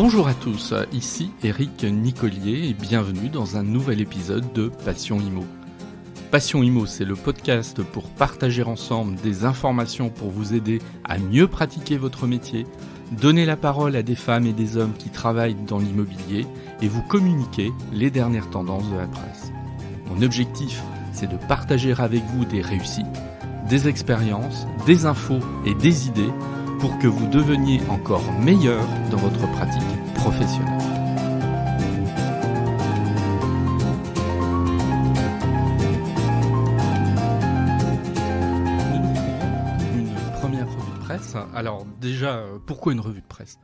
Bonjour à tous, ici Eric Nicolier et bienvenue dans un nouvel épisode de Passion Immo. Passion Immo, c'est le podcast pour partager ensemble des informations pour vous aider à mieux pratiquer votre métier, donner la parole à des femmes et des hommes qui travaillent dans l'immobilier et vous communiquer les dernières tendances de la presse. Mon objectif, c'est de partager avec vous des réussites, des expériences, des infos et des idées pour que vous deveniez encore meilleur dans votre pratique professionnelle. Une première revue de presse. Alors déjà, pourquoi une revue de presse ?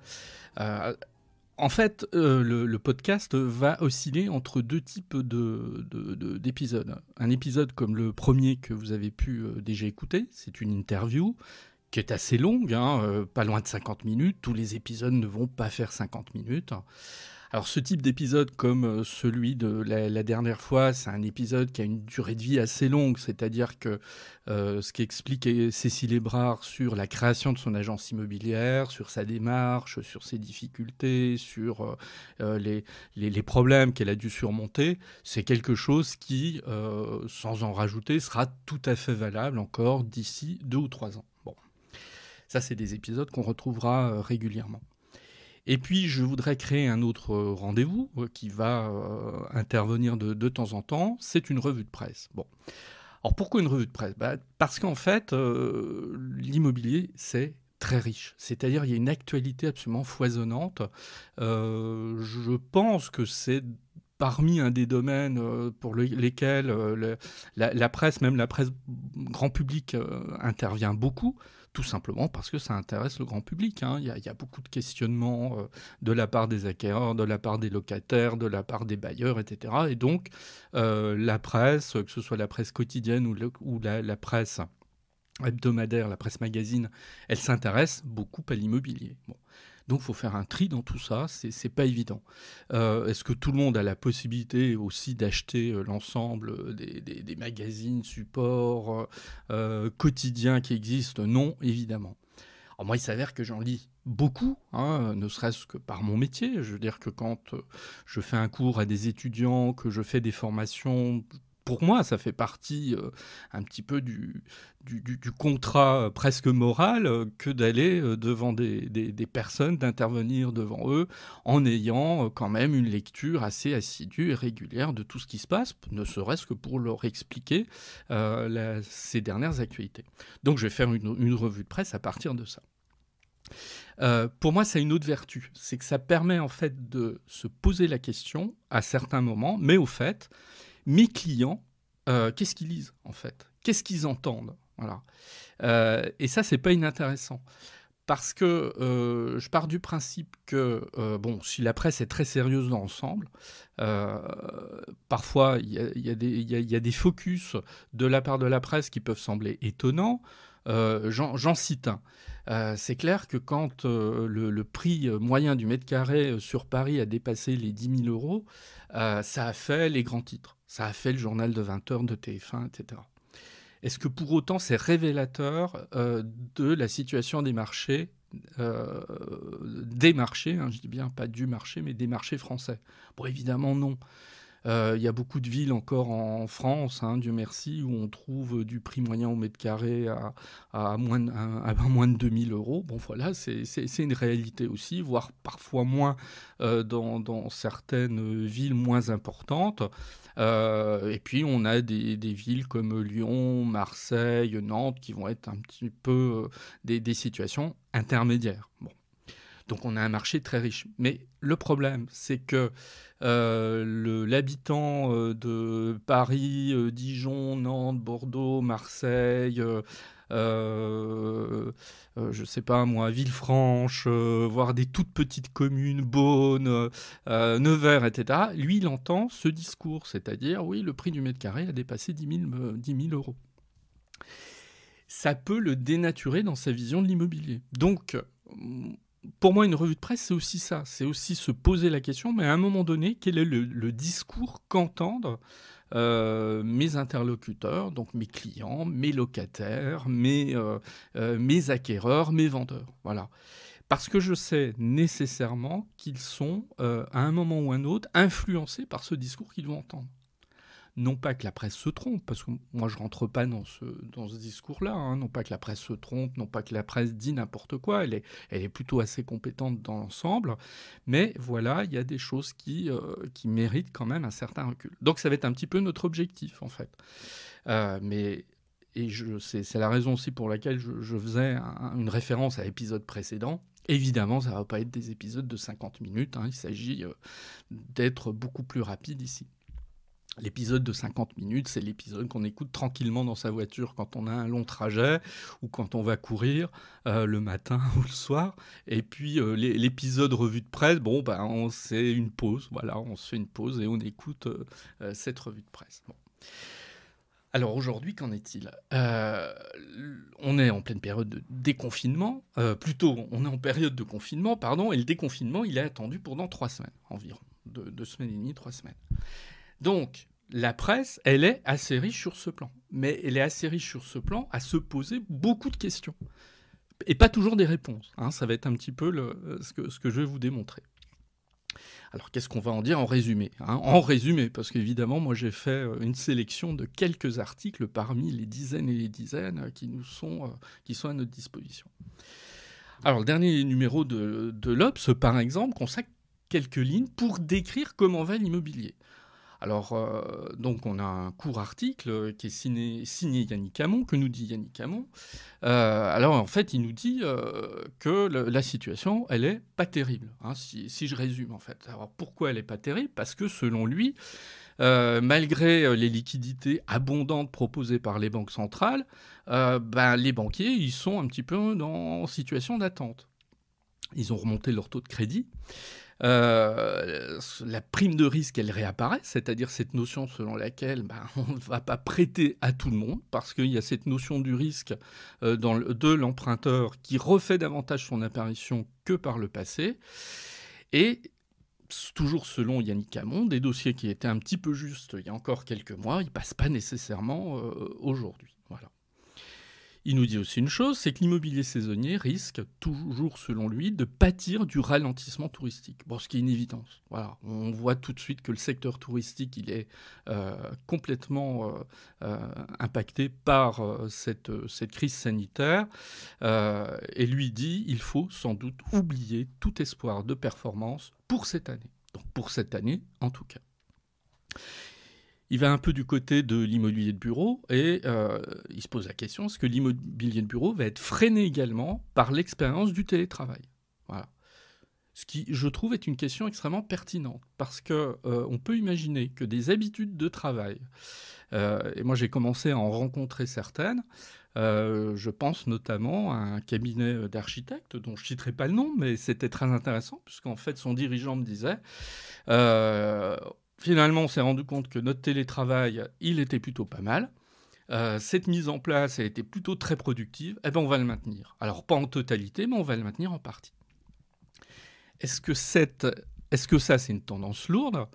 En fait, le podcast va osciller entre deux types d'épisodes. Un épisode comme le premier que vous avez pu déjà écouter, c'est une interview qui est assez longue, pas loin de 50 minutes. Tous les épisodes ne vont pas faire 50 minutes. Alors ce type d'épisode comme celui de la dernière fois, c'est un épisode qui a une durée de vie assez longue, c'est-à-dire que ce qu'explique Cécile Hébrard sur la création de son agence immobilière, sur sa démarche, sur ses difficultés, sur les problèmes qu'elle a dû surmonter, c'est quelque chose qui, sans en rajouter, sera tout à fait valable encore d'ici 2 ou 3 ans. Bon. Ça, c'est des épisodes qu'on retrouvera régulièrement. Et puis, je voudrais créer un autre rendez-vous qui va intervenir de temps en temps. C'est une revue de presse. Bon. Alors, pourquoi une revue de presse ? Parce qu'en fait, l'immobilier, c'est très riche. C'est-à-dire, il y a une actualité absolument foisonnante. Je pense que c'est parmi un des domaines pour lesquels la presse, même la presse grand public, intervient beaucoup, tout simplement parce que ça intéresse le grand public. Il y a beaucoup de questionnements de la part des acquéreurs, de la part des locataires, de la part des bailleurs, etc. Et donc, la presse, que ce soit la presse quotidienne ou la presse hebdomadaire, la presse magazine, elle s'intéresse beaucoup à l'immobilier. Bon. Donc, il faut faire un tri dans tout ça, c'est pas évident. Est-ce que tout le monde a la possibilité aussi d'acheter l'ensemble des magazines, supports quotidiens qui existent ? Non, évidemment. Alors moi, il s'avère que j'en lis beaucoup, ne serait-ce que par mon métier. Je veux dire que quand je fais un cours à des étudiants, que je fais des formations, pour moi, ça fait partie un petit peu du contrat presque moral que d'aller devant des personnes, d'intervenir devant eux en ayant quand même une lecture assez assidue et régulière de tout ce qui se passe, ne serait-ce que pour leur expliquer ces dernières actualités. Donc je vais faire une revue de presse à partir de ça. Pour moi, ça a une autre vertu, c'est que ça permet en fait de se poser la question à certains moments, mais au fait, mes clients, qu'est-ce qu'ils lisent en fait ? Qu'est-ce qu'ils entendent ? Voilà. Et ça, c'est pas inintéressant. Parce que je pars du principe que, si la presse est très sérieuse dans l'ensemble, parfois il y a des focus de la part de la presse qui peuvent sembler étonnants. J'en cite un. C'est clair que quand le prix moyen du mètre carré sur Paris a dépassé les 10 000 euros, ça a fait les grands titres. Ça a fait le journal de 20 heures de TF1, etc. Est-ce que pour autant c'est révélateur de la situation des marchés, je dis bien pas du marché, mais des marchés français ? Bon, évidemment non. Il y a beaucoup de villes encore en France, Dieu merci, où on trouve du prix moyen au mètre carré à moins de 2 000 euros. Bon voilà, c'est une réalité aussi, voire parfois moins dans certaines villes moins importantes. Et puis on a des villes comme Lyon, Marseille, Nantes qui vont être un petit peu des situations intermédiaires. Bon. Donc on a un marché très riche. Mais le problème, c'est que l'habitant de Paris, Dijon, Nantes, Bordeaux, Marseille, je sais pas moi, Villefranche, voire des toutes petites communes, Beaune, Nevers, etc., lui, il entend ce discours, c'est-à-dire, oui, le prix du mètre carré a dépassé 10 000 euros. Ça peut le dénaturer dans sa vision de l'immobilier. Donc, pour moi, une revue de presse, c'est aussi ça. C'est aussi se poser la question, mais à un moment donné, quel est le discours qu'entendent mes interlocuteurs, donc mes clients, mes locataires, mes acquéreurs, mes vendeurs. Voilà. Parce que je sais nécessairement qu'ils sont, à un moment ou un autre, influencés par ce discours qu'ils vont entendre. Non pas que la presse se trompe, parce que moi je rentre pas dans ce discours-là, hein. Non pas que la presse se trompe, non pas que la presse dit n'importe quoi, elle est plutôt assez compétente dans l'ensemble, mais voilà, il y a des choses qui méritent quand même un certain recul. Donc ça va être un petit peu notre objectif en fait. Mais c'est la raison aussi pour laquelle je faisais une référence à l'épisode précédent. Évidemment, ça ne va pas être des épisodes de 50 minutes, hein. Il s'agit d'être beaucoup plus rapide ici. L'épisode de 50 minutes, c'est l'épisode qu'on écoute tranquillement dans sa voiture quand on a un long trajet ou quand on va courir le matin ou le soir. Et puis l'épisode revue de presse, bon, c'est une pause. Voilà, on se fait une pause et on écoute cette revue de presse. Bon. Alors aujourd'hui, qu'en est-il ? On est en pleine période de déconfinement. Plutôt, on est en période de confinement, pardon, et le déconfinement, il est attendu pendant 3 semaines environ. 2 semaines et demie, 3 semaines. Donc, la presse, elle est assez riche sur ce plan. Mais elle est assez riche sur ce plan à se poser beaucoup de questions. Et pas toujours des réponses. Hein. Ça va être un petit peu ce que je vais vous démontrer. Alors, qu'est-ce qu'on va en dire en résumé, hein ? En résumé, parce qu'évidemment, moi, j'ai fait une sélection de quelques articles parmi les dizaines et les dizaines qui sont à notre disposition. Alors, le dernier numéro de l'Obs, par exemple, consacre quelques lignes pour décrire comment va l'immobilier. Alors, donc, on a un court article qui est signé Yannick Hamon, que nous dit Yannick Hamon. Alors, en fait, il nous dit que la situation, elle est pas terrible, hein, si je résume, en fait. Alors, pourquoi elle est pas terrible ? Parce que, selon lui, malgré les liquidités abondantes proposées par les banques centrales, les banquiers, ils sont un petit peu en situation d'attente. Ils ont remonté leur taux de crédit. La prime de risque, elle réapparaît, c'est-à-dire cette notion selon laquelle on ne va pas prêter à tout le monde, parce qu'il y a cette notion du risque de l'emprunteur qui refait davantage son apparition que par le passé. Et toujours selon Yannick Hamon, des dossiers qui étaient un petit peu justes il y a encore quelques mois, ils ne passent pas nécessairement aujourd'hui. Voilà. Il nous dit aussi une chose, c'est que l'immobilier saisonnier risque, toujours selon lui, de pâtir du ralentissement touristique. Bon, ce qui est une évidence. Voilà. On voit tout de suite que le secteur touristique, il est complètement impacté par cette crise sanitaire. Et lui dit, il faut sans doute oublier tout espoir de performance pour cette année. Donc pour cette année, en tout cas. Il va un peu du côté de l'immobilier de bureau et il se pose la question, est-ce que l'immobilier de bureau va être freiné également par l'expérience du télétravail ? Voilà. Ce qui, je trouve, est une question extrêmement pertinente parce qu'on peut imaginer que des habitudes de travail, et moi j'ai commencé à en rencontrer certaines, je pense notamment à un cabinet d'architectes dont je ne citerai pas le nom, mais c'était très intéressant puisqu'en fait son dirigeant me disait... Finalement, on s'est rendu compte que notre télétravail, il était plutôt pas mal. Cette mise en place a été plutôt très productive. Eh bien, on va le maintenir. Alors, pas en totalité, mais on va le maintenir en partie. Est-ce que ça, c'est une tendance lourde ?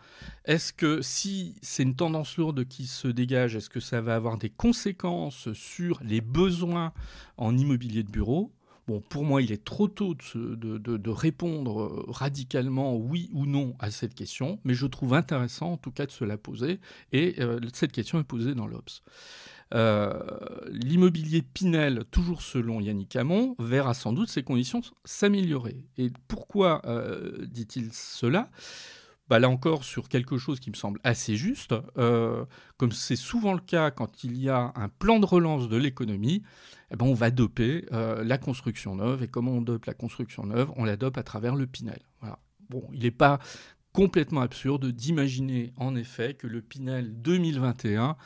Est-ce que si c'est une tendance lourde qui se dégage, est-ce que ça va avoir des conséquences sur les besoins en immobilier de bureau ? Bon, pour moi, il est trop tôt de répondre radicalement oui ou non à cette question, mais je trouve intéressant en tout cas de se la poser, et cette question est posée dans l'Obs. L'immobilier Pinel, toujours selon Yannick Hamon, verra sans doute ses conditions s'améliorer. Et pourquoi dit-il cela ? Là encore, sur quelque chose qui me semble assez juste, comme c'est souvent le cas quand il y a un plan de relance de l'économie, on va doper la construction neuve. Et comment on dope la construction neuve ? On la dope à travers le Pinel. Voilà. Bon, il n'est pas complètement absurde d'imaginer en effet que le Pinel 2021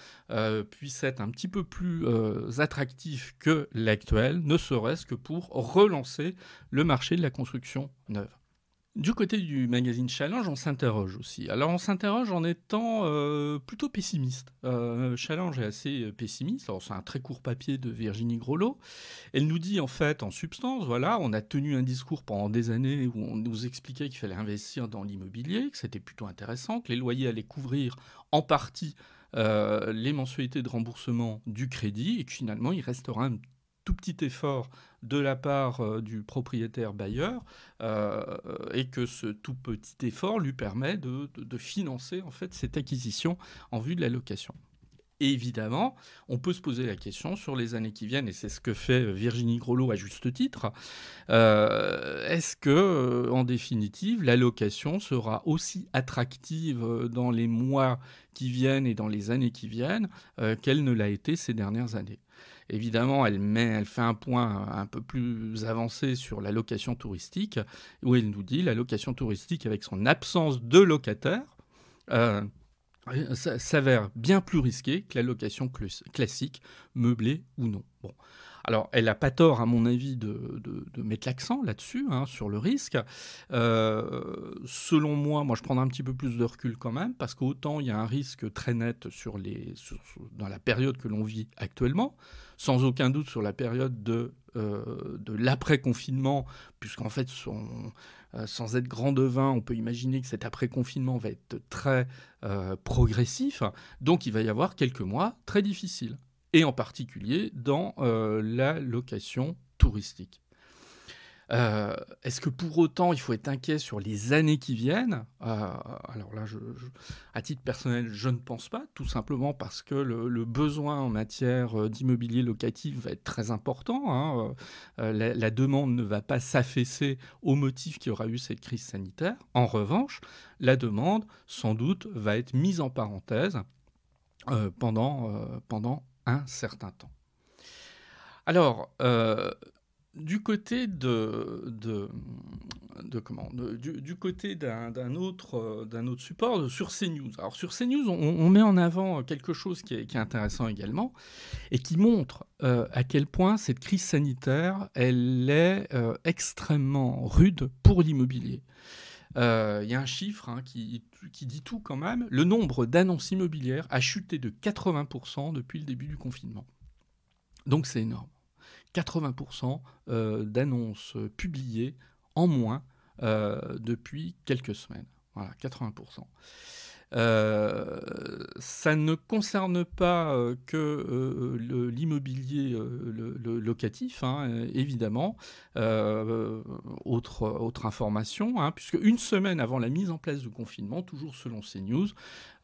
puisse être un petit peu plus attractif que l'actuel, ne serait-ce que pour relancer le marché de la construction neuve. Du côté du magazine Challenge, on s'interroge aussi. Alors on s'interroge en étant plutôt pessimiste. Challenge est assez pessimiste. Alors c'est un très court papier de Virginie Groslo. Elle nous dit en fait, en substance, voilà, on a tenu un discours pendant des années où on nous expliquait qu'il fallait investir dans l'immobilier, que c'était plutôt intéressant, que les loyers allaient couvrir en partie les mensualités de remboursement du crédit et que finalement il restera tout petit effort de la part du propriétaire bailleur et que ce tout petit effort lui permet de financer en fait cette acquisition en vue de la location. Et évidemment, on peut se poser la question sur les années qui viennent, et c'est ce que fait Virginie Grelot à juste titre. Est-ce que, en définitive, la location sera aussi attractive dans les mois qui viennent et dans les années qui viennent qu'elle ne l'a été ces dernières années? Évidemment, elle fait un point un peu plus avancé sur la location touristique, où elle nous dit la location touristique, avec son absence de locataires, ça s'avère bien plus risqué que la location classique, meublée ou non. Bon. Alors, elle n'a pas tort, à mon avis, de mettre l'accent là-dessus, sur le risque. Selon moi, je prendrais un petit peu plus de recul quand même, parce qu'autant il y a un risque très net dans la période que l'on vit actuellement, sans aucun doute sur la période de l'après-confinement, puisqu'en fait, sans être grand devin, on peut imaginer que cet après-confinement va être très progressif. Donc, il va y avoir quelques mois très difficiles, et en particulier dans la location touristique. Est-ce que pour autant, il faut être inquiet sur les années qui viennent? Alors là, à titre personnel, je ne pense pas, tout simplement parce que le besoin en matière d'immobilier locatif va être très important. La demande ne va pas s'affaisser au motif qu'il y aura eu cette crise sanitaire. En revanche, la demande, sans doute, va être mise en parenthèse pendant un certain temps. Alors, du côté du côté d'un autre support, sur CNews. Alors sur CNews, on met en avant quelque chose qui est intéressant également et qui montre à quel point cette crise sanitaire, elle est extrêmement rude pour l'immobilier. Il y a un chiffre qui dit tout quand même. Le nombre d'annonces immobilières a chuté de 80% depuis le début du confinement. Donc c'est énorme. 80% d'annonces publiées en moins depuis quelques semaines. Voilà, 80%. Ça ne concerne pas que l'immobilier locatif, évidemment. Autre information, puisque une semaine avant la mise en place du confinement, toujours selon CNews,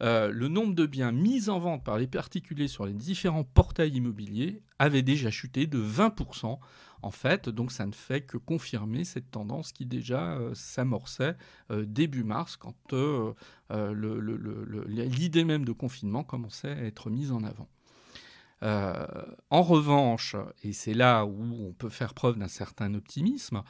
le nombre de biens mis en vente par les particuliers sur les différents portails immobiliers avait déjà chuté de 20%. En fait, donc ça ne fait que confirmer cette tendance qui déjà s'amorçait début mars, quand l'idée même de confinement commençait à être mise en avant. En revanche, et c'est là où on peut faire preuve d'un certain optimisme,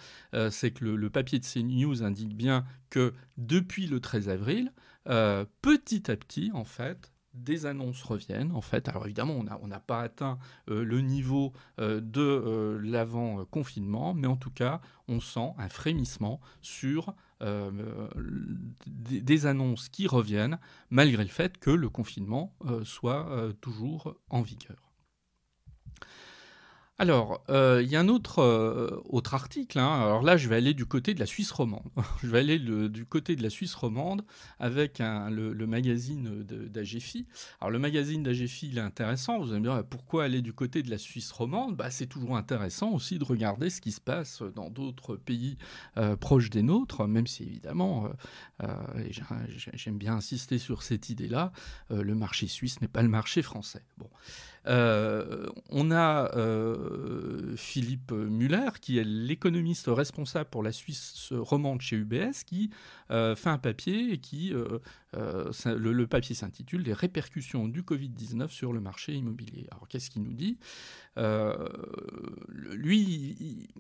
c'est que le papier de CNews indique bien que depuis le 13 avril, petit à petit, en fait, des annonces reviennent. En fait, alors évidemment, on n'a pas atteint le niveau de l'avant-confinement, mais en tout cas, on sent un frémissement sur des annonces qui reviennent, malgré le fait que le confinement soit toujours en vigueur. Alors, il y a un autre article. Alors là, je vais aller du côté de la Suisse romande. Je vais aller du côté de la Suisse romande avec le magazine d'AGFI. Alors, le magazine d'AGFI, il est intéressant. Vous allez me dire, pourquoi aller du côté de la Suisse romande? C'est toujours intéressant aussi de regarder ce qui se passe dans d'autres pays proches des nôtres, même si évidemment, et j'aime bien insister sur cette idée-là, le marché suisse n'est pas le marché français. Bon. On a Philippe Muller, qui est l'économiste responsable pour la Suisse romande chez UBS, qui fait un papier et qui le papier s'intitule « Les répercussions du Covid-19 sur le marché immobilier ». Alors qu'est-ce qu'il nous dit ? Lui,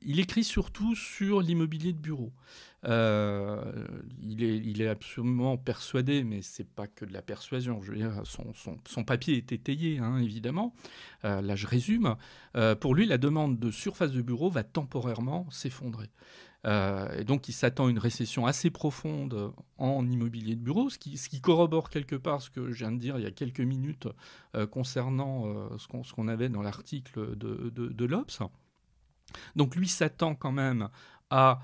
il écrit surtout sur l'immobilier de bureau. Il est absolument persuadé, mais c'est pas que de la persuasion. Je veux dire, son papier est étayé, évidemment. Là, je résume. Pour lui, la demande de surface de bureau va temporairement s'effondrer. Et donc, il s'attend à une récession assez profonde en immobilier de bureau, ce qui corrobore quelque part ce que je viens de dire il y a quelques minutes concernant ce qu'on avait dans l'article de l'Obs. Donc, lui s'attend quand même à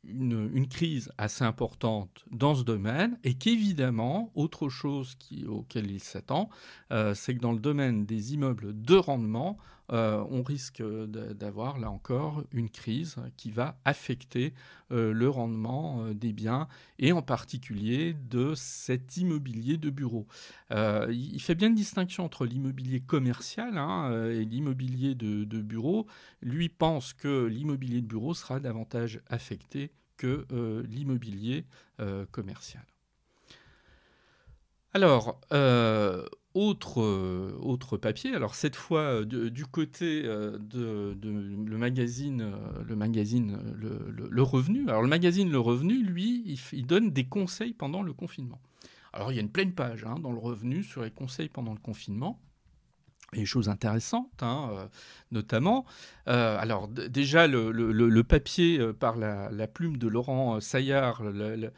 une crise assez importante dans ce domaine et qu'évidemment, autre chose auquel il s'attend, c'est que dans le domaine des immeubles de rendement, on risque d'avoir là encore une crise qui va affecter le rendement des biens et en particulier de cet immobilier de bureau. Il fait bien une distinction entre l'immobilier commercial et l'immobilier de bureau. Lui pense que l'immobilier de bureau sera davantage affecté que l'immobilier commercial. Alors, autre papier, alors cette fois du côté de le magazine Le Revenu. Alors le magazine Le Revenu, lui, il donne des conseils pendant le confinement. Alors il y a une pleine page dans Le Revenu sur les conseils pendant le confinement. Et des choses intéressantes, notamment. Alors déjà, le papier par la plume de Laurent Saillard, le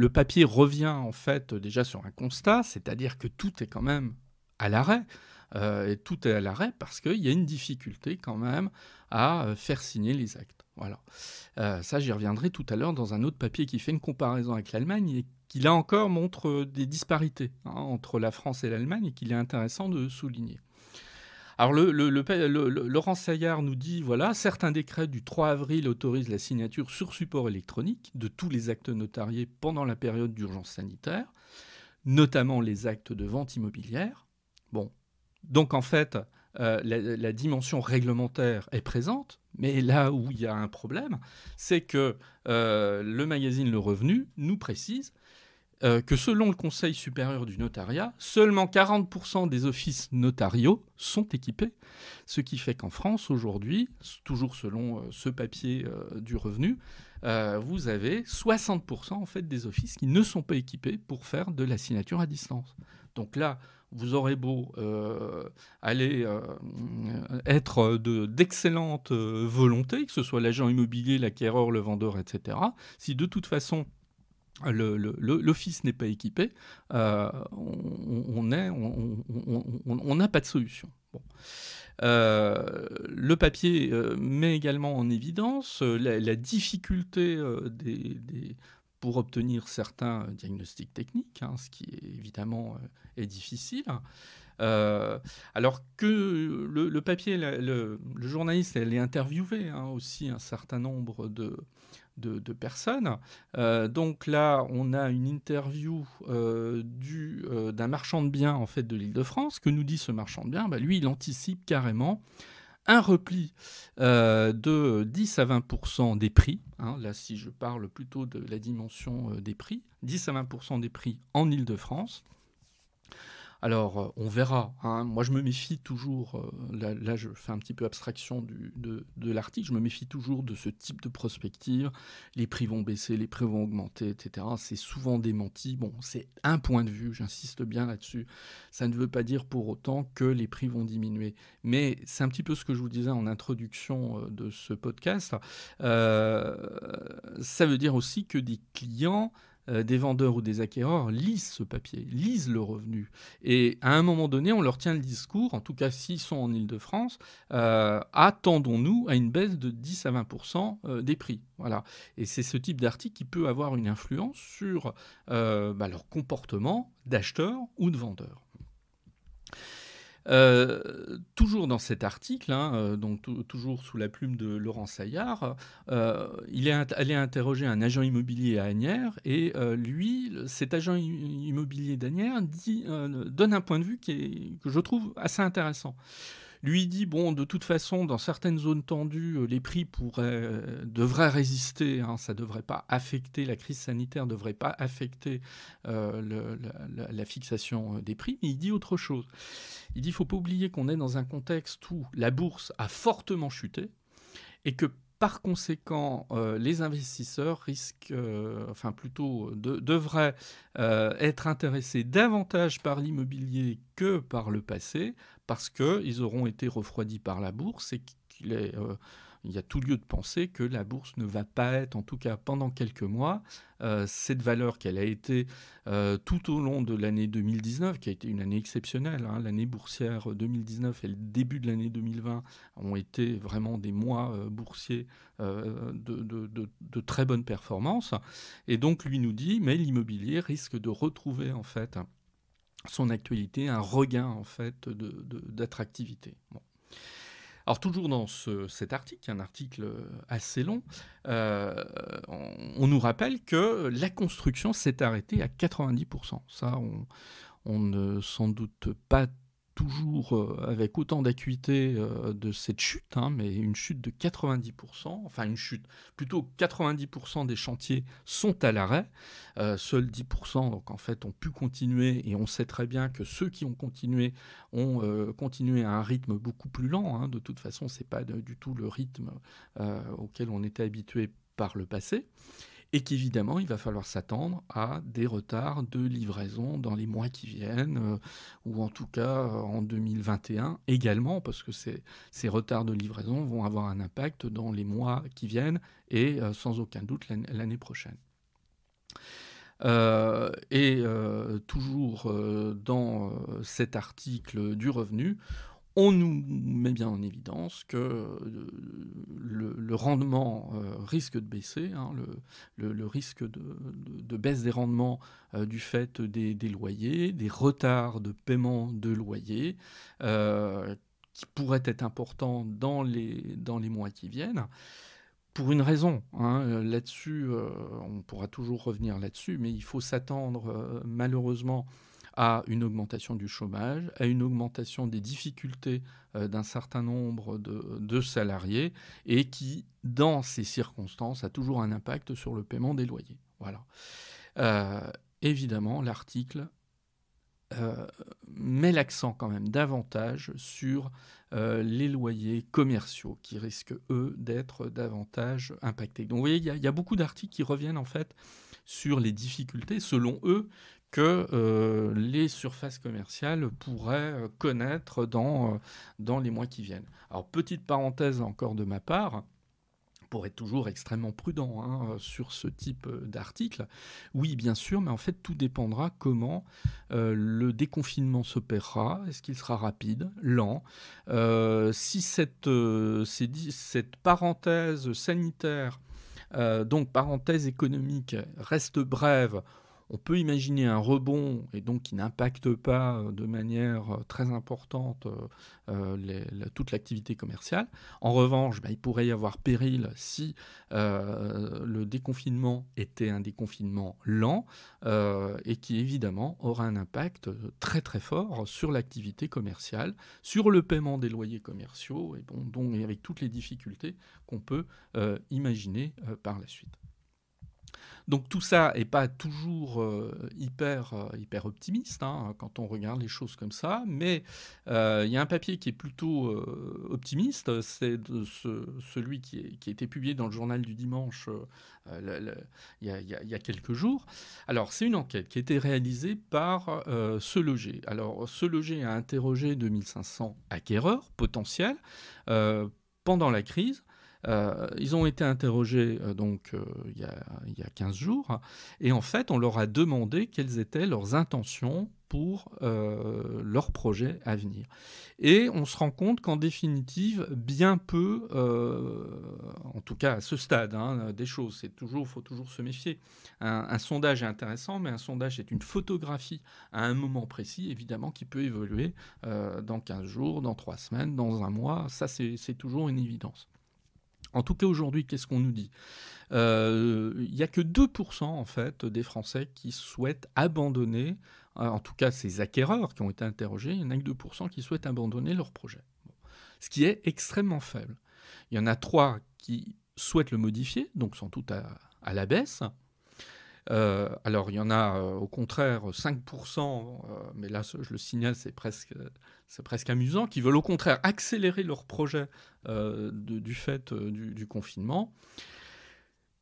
papier revient en fait déjà sur un constat, c'est-à-dire que tout est quand même à l'arrêt. Et tout est à l'arrêt parce qu'il y a une difficulté quand même à faire signer les actes. Voilà. Ça, j'y reviendrai tout à l'heure dans un autre papier qui fait une comparaison avec l'Allemagne et qui, là encore, montre des disparités entre la France et l'Allemagne et qu'il est intéressant de souligner. Alors, Laurent Saillard nous dit, voilà, certains décrets du 3 avril autorisent la signature sur support électronique de tous les actes notariés pendant la période d'urgence sanitaire, notamment les actes de vente immobilière. Bon, donc en fait, la dimension réglementaire est présente, mais là où il y a un problème, c'est que le magazine Le Revenu nous précise que selon le Conseil supérieur du notariat, seulement 40% des offices notariaux sont équipés, ce qui fait qu'en France aujourd'hui, toujours selon ce papier du Revenu, vous avez 60% en fait des offices qui ne sont pas équipés pour faire de la signature à distance. Donc là, vous aurez beau aller être d'excellente volonté, que ce soit l'agent immobilier, l'acquéreur, le vendeur, etc. Si de toute façon l'office n'est pas équipé, on n'a pas de solution. Bon. Le papier met également en évidence la difficulté pour obtenir certains diagnostics techniques, ce qui évidemment est difficile. Alors que le papier, le journaliste, elle est interviewé aussi un certain nombre de personnes. Donc là, on a une interview d'un marchand de biens en fait, de l'Île-de-France. Que nous dit ce marchand de biens ? Lui, il anticipe carrément un repli de 10 à 20% des prix. Là, si je parle plutôt de la dimension des prix, 10 à 20% des prix en Île-de-France. Alors, on verra. Moi, je me méfie toujours, là, je fais un petit peu abstraction de l'article, je me méfie toujours de ce type de prospective. Les prix vont baisser, les prix vont augmenter, etc. C'est souvent démenti. Bon, c'est un point de vue, j'insiste bien là-dessus. Ça ne veut pas dire pour autant que les prix vont diminuer. Mais c'est un petit peu ce que je vous disais en introduction de ce podcast. Ça veut dire aussi que des clients... des vendeurs ou des acquéreurs lisent ce papier, lisent le revenu. Et à un moment donné, on leur tient le discours, en tout cas s'ils sont en Île-de-France, attendons-nous à une baisse de 10 à 20% des prix. Voilà. Et c'est ce type d'article qui peut avoir une influence sur leur comportement d'acheteurs ou de vendeurs. Toujours dans cet article, donc toujours sous la plume de Laurent Saillard, il est allé interroger un agent immobilier à Asnières et cet agent immobilier d'Asnières donne un point de vue que je trouve assez intéressant. Lui dit, bon, de toute façon, dans certaines zones tendues, les prix devraient résister, ça ne devrait pas affecter, la crise sanitaire ne devrait pas affecter la fixation des prix, mais il dit autre chose. Il dit, il ne faut pas oublier qu'on est dans un contexte où la bourse a fortement chuté et que par conséquent, les investisseurs devraient être intéressés davantage par l'immobilier que par le passé, parce qu'ils auront été refroidis par la bourse et qu'il il y a tout lieu de penser que la bourse ne va pas être, en tout cas pendant quelques mois, cette valeur qu'elle a été tout au long de l'année 2019, qui a été une année exceptionnelle. L'année boursière 2019 et le début de l'année 2020 ont été vraiment des mois boursiers de très bonne performance. Et donc, lui nous dit, mais l'immobilier risque de retrouver, en fait, son actualité, un regain, en fait, d'attractivité. Bon. Alors toujours dans cet article, un article assez long, on nous rappelle que la construction s'est arrêtée à 90%. Ça, on ne s'en doute pas toujours avec autant d'acuité de cette chute, mais une chute de 90%, enfin une chute, plutôt 90% des chantiers sont à l'arrêt, seuls 10% donc en fait ont pu continuer, et on sait très bien que ceux qui ont continué continué à un rythme beaucoup plus lent, de toute façon c'est pas du tout le rythme auquel on était habitué par le passé. Et qu'évidemment, il va falloir s'attendre à des retards de livraison dans les mois qui viennent, ou en tout cas en 2021 également, parce que ces retards de livraison vont avoir un impact dans les mois qui viennent et sans aucun doute l'année prochaine. Toujours dans cet article du Revenu, on nous met bien en évidence que le rendement risque de baisser, le risque de baisse des rendements du fait des loyers, des retards de paiement de loyers, qui pourraient être importants dans les mois qui viennent. Pour une raison, là-dessus, on pourra toujours revenir là-dessus, mais il faut s'attendre malheureusement à une augmentation du chômage, à une augmentation des difficultés d'un certain nombre de salariés, et qui, dans ces circonstances, a toujours un impact sur le paiement des loyers. Voilà. Évidemment, l'article met l'accent quand même davantage sur les loyers commerciaux qui risquent, eux, d'être davantage impactés. Donc vous voyez, il y a beaucoup d'articles qui reviennent en fait sur les difficultés, selon eux, que les surfaces commerciales pourraient connaître dans les mois qui viennent. Alors, petite parenthèse encore de ma part, pour être toujours extrêmement prudent sur ce type d'article. Oui, bien sûr, mais en fait, tout dépendra comment le déconfinement s'opérera. Est-ce qu'il sera rapide, lent? Si cette parenthèse sanitaire, donc parenthèse économique, reste brève, on peut imaginer un rebond, et donc qui n'impacte pas de manière très importante toute l'activité commerciale. En revanche, il pourrait y avoir péril si le déconfinement était un déconfinement lent et qui évidemment aura un impact très très fort sur l'activité commerciale, sur le paiement des loyers commerciaux, et avec toutes les difficultés qu'on peut imaginer par la suite. Donc tout ça n'est pas toujours hyper optimiste quand on regarde les choses comme ça, mais il y a un papier qui est plutôt optimiste, c'est celui qui a été publié dans le journal du dimanche il y a quelques jours. Alors c'est une enquête qui a été réalisée par Se Loger. Alors Se Loger a interrogé 2500 acquéreurs potentiels pendant la crise. Ils ont été interrogés il y a 15 jours, et en fait on leur a demandé quelles étaient leurs intentions pour leurs projets à venir. Et on se rend compte qu'en définitive, bien peu, en tout cas à ce stade des choses, faut toujours se méfier. Un sondage est intéressant, mais un sondage est une photographie à un moment précis, évidemment, qui peut évoluer dans 15 jours, dans 3 semaines, dans un mois. Ça, c'est toujours une évidence. En tout cas, aujourd'hui, qu'est-ce qu'on nous dit ? Il n'y a que 2% en fait, des Français qui souhaitent abandonner, en tout cas ces acquéreurs qui ont été interrogés, il n'y en a que 2% qui souhaitent abandonner leur projet. Bon. Ce qui est extrêmement faible. Il y en a 3 qui souhaitent le modifier, donc sans doute à la baisse. Alors, il y en a au contraire 5%, mais là, je le signale, c'est presque amusant, qui veulent au contraire accélérer leur projet du fait du confinement.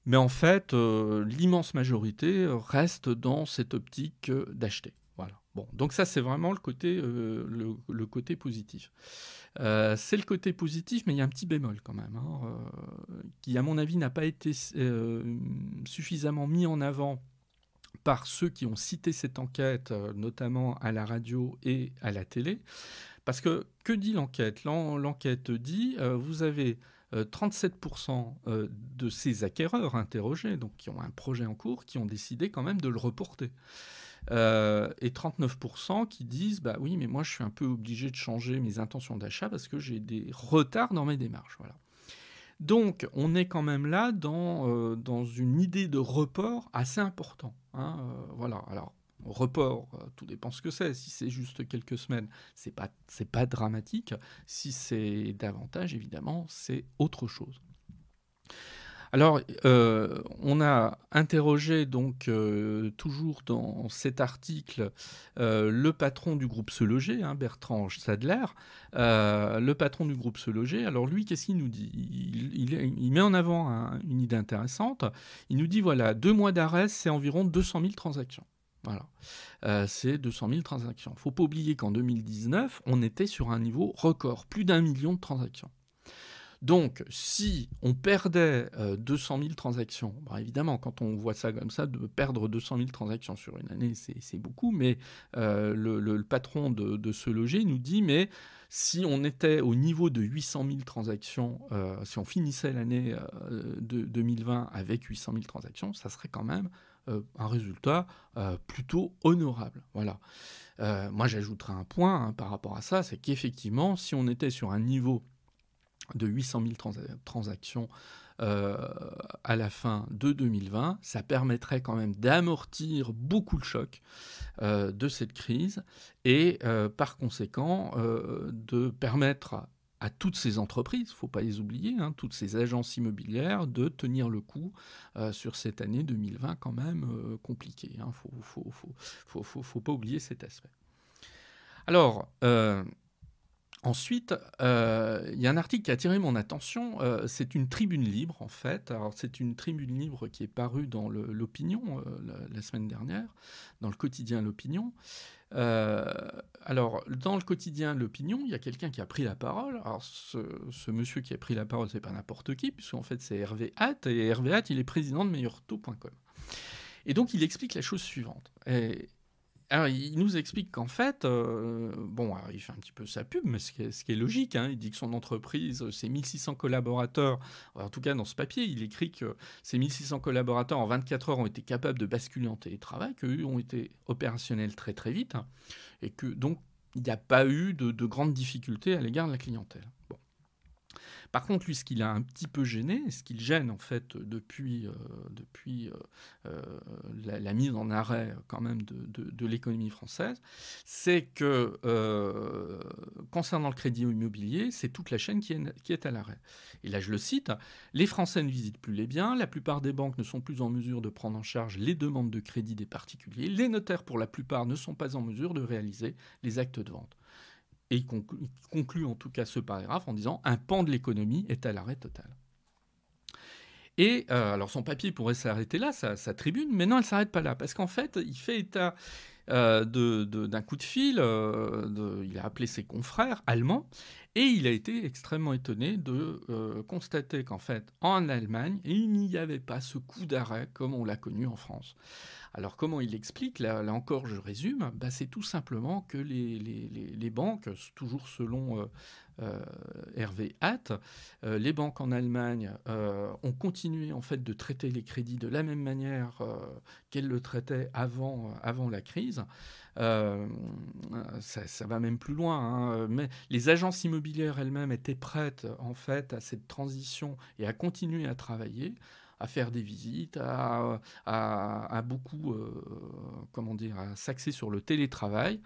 Mais en fait, l'immense majorité reste dans cette optique d'acheter. Voilà. Bon, donc ça, c'est vraiment le côté positif. C'est le côté positif, mais il y a un petit bémol quand même, hein, qui, à mon avis, n'a pas été suffisamment mis en avant par ceux qui ont cité cette enquête, notamment à la radio et à la télé. Parce que dit l'enquête? L'enquête dit, vous avez 37% de ces acquéreurs interrogés, donc qui ont un projet en cours, qui ont décidé quand même de le reporter. Et 39% qui disent, bah oui, mais moi je suis un peu obligé de changer mes intentions d'achat parce que j'ai des retards dans mes démarches. Voilà. Donc, on est quand même là dans une idée de report assez important, hein, voilà. Alors, report, tout dépend ce que c'est. Si c'est juste quelques semaines, c'est pas dramatique. Si c'est davantage, évidemment, c'est autre chose. Alors, on a interrogé donc toujours dans cet article le patron du groupe Se Loger, hein, Bertrand Sadler, le patron du groupe Se Loger. Alors lui, qu'est-ce qu'il nous dit? Il met en avant une idée intéressante. Il nous dit, voilà, 2 mois d'arrêt, c'est environ 200 000 transactions. Voilà, c'est 200 000 transactions. Il ne faut pas oublier qu'en 2019, on était sur un niveau record, plus d'1 million de transactions. Donc, si on perdait 200 000 transactions, bah évidemment, quand on voit ça comme ça, de perdre 200 000 transactions sur une année, c'est beaucoup, mais le patron de Se Loger nous dit, mais si on était au niveau de 800 000 transactions, si on finissait l'année de 2020 avec 800 000 transactions, ça serait quand même un résultat plutôt honorable. Voilà. Moi, j'ajouterais un point par rapport à ça, c'est qu'effectivement, si on était sur un niveau de 800 000 transactions à la fin de 2020, ça permettrait quand même d'amortir beaucoup le choc de cette crise et par conséquent de permettre à toutes ces entreprises, il ne faut pas les oublier, hein, toutes ces agences immobilières, de tenir le coup sur cette année 2020 quand même compliquée. Il ne faut pas oublier cet aspect. Alors, ensuite, il y a un article qui a attiré mon attention. C'est une tribune libre, en fait. Alors, c'est une tribune libre qui est parue dans l'Opinion la semaine dernière, dans le quotidien L'Opinion. Alors, dans le quotidien L'Opinion, il y a quelqu'un qui a pris la parole. Alors, ce monsieur qui a pris la parole, c'est pas n'importe qui, puisqu'en fait, c'est Hervé Hatt. Et Hervé Hatt, il est président de meilleurtaux.com. Et donc, il explique la chose suivante. Alors, il nous explique qu'en fait, bon, alors, il fait un petit peu sa pub, mais ce qui est logique, hein, il dit que son entreprise, ses 1600 collaborateurs, en tout cas dans ce papier, il écrit que ces 1600 collaborateurs en 24 heures ont été capables de basculer en télétravail, qu'eux ont été opérationnels très très vite, hein, et que donc il n'y a pas eu de grandes difficultés à l'égard de la clientèle. Bon. Par contre, lui, ce qu'il a un petit peu gêné, ce qu'il gêne en fait depuis la mise en arrêt quand même de l'économie française, c'est que concernant le crédit immobilier, c'est toute la chaîne qui est à l'arrêt. Et là, je le cite, « Les Français ne visitent plus les biens, la plupart des banques ne sont plus en mesure de prendre en charge les demandes de crédit des particuliers, les notaires pour la plupart ne sont pas en mesure de réaliser les actes de vente. » Et il conclut en tout cas ce paragraphe en disant « Un pan de l'économie est à l'arrêt total ». Et alors son papier pourrait s'arrêter là, sa tribune, mais non, elle ne s'arrête pas là, parce qu'en fait, il fait état d'un coup de fil, il a appelé ses confrères allemands, et il a été extrêmement étonné de constater qu'en fait, en Allemagne, il n'y avait pas ce coup d'arrêt comme on l'a connu en France. Alors comment il explique, là encore je résume, bah, c'est tout simplement que les banques, toujours selon Hervé Hatt, les banques en Allemagne ont continué en fait de traiter les crédits de la même manière qu'elles le traitaient avant la crise. Ça va même plus loin, hein, mais les agences immobilières elles-mêmes étaient prêtes en fait à cette transition et à continuer à travailler, à faire des visites, à beaucoup, à s'axer sur le télétravail,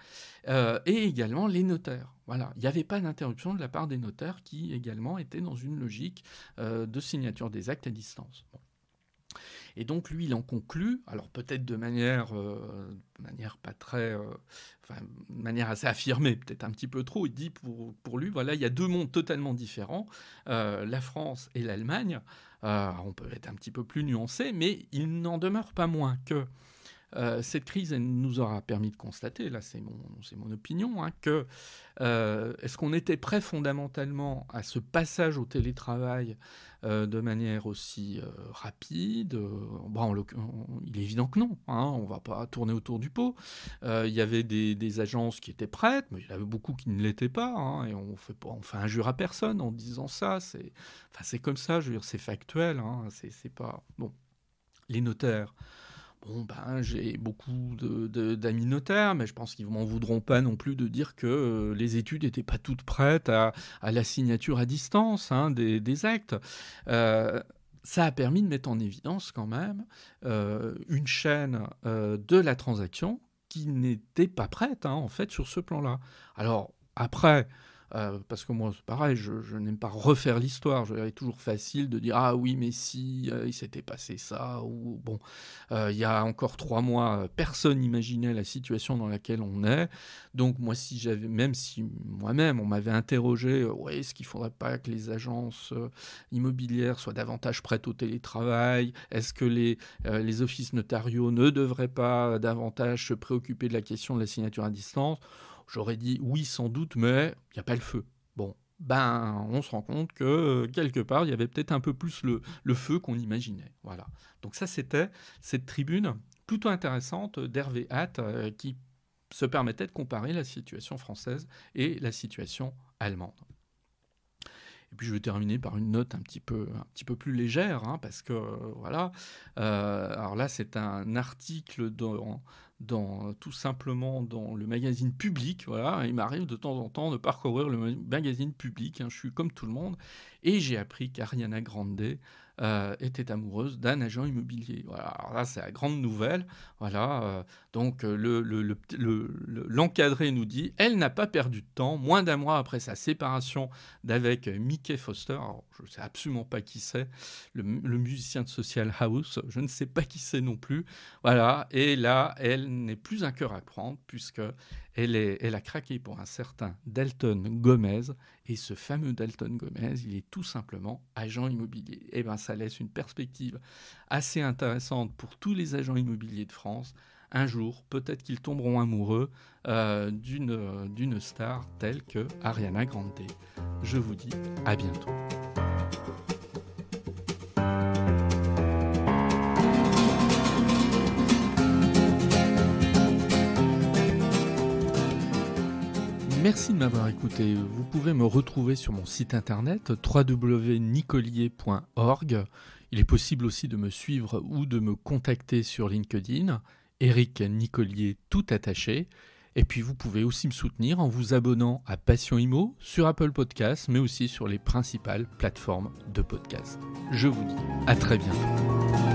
et également les notaires. Voilà, il n'y avait pas d'interruption de la part des notaires qui également étaient dans une logique de signature des actes à distance. Bon. Et donc lui, il en conclut, alors peut-être de manière pas très, de manière assez affirmée, peut-être un petit peu trop. Il dit pour lui, voilà, il y a deux mondes totalement différents, la France et l'Allemagne. On peut être un petit peu plus nuancé, mais il n'en demeure pas moins que cette crise, elle nous aura permis de constater, là c'est mon opinion, que est-ce qu'on était prêt fondamentalement à ce passage au télétravail de manière aussi rapide? Il est évident que non, on ne va pas tourner autour du pot. Il y avait des agences qui étaient prêtes, mais il y en avait beaucoup qui ne l'étaient pas, et on fait injure à personne en disant ça. C'est comme ça, je veux dire, c'est factuel, c'est pas... Bon, les notaires... j'ai beaucoup d'amis notaires, mais je pense qu'ils ne m'en voudront pas non plus de dire que les études n'étaient pas toutes prêtes à la signature à distance des actes. Ça a permis de mettre en évidence quand même une chaîne de la transaction qui n'était pas prête, en fait, sur ce plan-là. Alors, après... parce que moi, c'est pareil, je n'aime pas refaire l'histoire. C'est toujours facile de dire « Ah oui, mais si, il s'était passé ça », ou bon, il y a encore 3 mois, personne n'imaginait la situation dans laquelle on est. Donc moi, même si moi-même, on m'avait interrogé « est-ce qu'il ne faudrait pas que les agences immobilières soient davantage prêtes au télétravail? Est-ce que les offices notariaux ne devraient pas davantage se préoccuper de la question de la signature à distance ?» J'aurais dit oui, sans doute, mais il n'y a pas le feu. Bon, on se rend compte que quelque part, il y avait peut-être un peu plus le feu qu'on imaginait. Voilà. Donc ça, c'était cette tribune plutôt intéressante d'Hervé Hatt qui se permettait de comparer la situation française et la situation allemande. Et puis je vais terminer par une note un petit peu plus légère, parce que voilà. Alors là, c'est un article tout simplement dans le magazine Public. Voilà, il m'arrive de temps en temps de parcourir le magazine Public. Je suis comme tout le monde, et j'ai appris qu'Ariana Grande était amoureuse d'un agent immobilier. Voilà, alors là, c'est la grande nouvelle. Voilà, donc l'encadré nous dit « Elle n'a pas perdu de temps. Moins d'1 mois après sa séparation d'avec Mickey Foster », alors je ne sais absolument pas qui c'est, le musicien de Social House, je ne sais pas qui c'est non plus. Voilà, et là, elle n'est plus un cœur à prendre, puisqu'elle a craqué pour un certain Dalton Gomez, et ce fameux Dalton Gomez, il est tout simplement agent immobilier. Et ça laisse une perspective assez intéressante pour tous les agents immobiliers de France. Un jour, peut-être qu'ils tomberont amoureux d'une star telle que Ariana Grande. Je vous dis à bientôt. Merci de m'avoir écouté. Vous pouvez me retrouver sur mon site internet www.nicolier.org. Il est possible aussi de me suivre ou de me contacter sur LinkedIn, Éric Nicolier tout attaché. Et puis vous pouvez aussi me soutenir en vous abonnant à Passion Immo sur Apple Podcasts, mais aussi sur les principales plateformes de podcast. Je vous dis à très bientôt.